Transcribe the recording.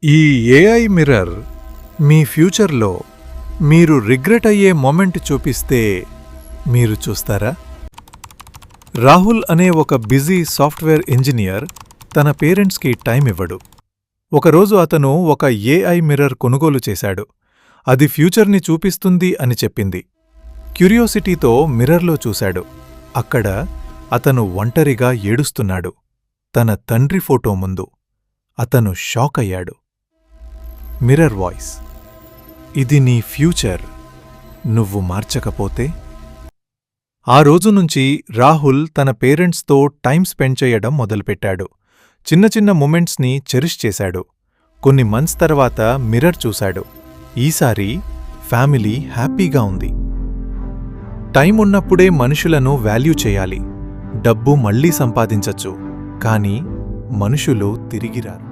ఈ AI mirror మీ ఫ్యూచర్లో మీరు రిగ్రెట్ అయ్యే మొమెంట్ చూపిస్తే మీరు చూస్తారా? రాహుల్ అనే ఒక బిజీ సాఫ్ట్వేర్ ఇంజనీర్ తన పేరెంట్స్కి టైం ఇవ్వడు. ఒకరోజు అతను ఒక ఏఐ మిర్రర్ కొనుగోలు చేశాడు. అది ఫ్యూచర్ని చూపిస్తుంది అని చెప్పింది. క్యూరియోసిటీతో మిర్రర్లో చూశాడు. అక్కడ అతను ఒంటరిగా ఏడుస్తున్నాడు, తన తండ్రి ఫోటో ముందు. అతను షాక్ అయ్యాడు. మిర్రర్ వాయిస్: ఇది నీ ఫ్యూచర్, నువ్వు మార్చకపోతే? ఆ రోజునుంచి రాహుల్ తన పేరెంట్స్తో టైం స్పెండ్ చేయడం మొదలుపెట్టాడు. చిన్న చిన్న మూమెంట్స్ని చెరిష్ చేశాడు. కొన్ని మంత్స్ తర్వాత మిర్రర్ చూశాడు. ఈసారి ఫ్యామిలీ హ్యాపీగా ఉంది. టైం ఉన్నప్పుడే మనుషులను వాల్యూ చేయాలి. డబ్బు మళ్లీ సంపాదించచ్చు, కానీ మనుషులు తిరిగిరారు.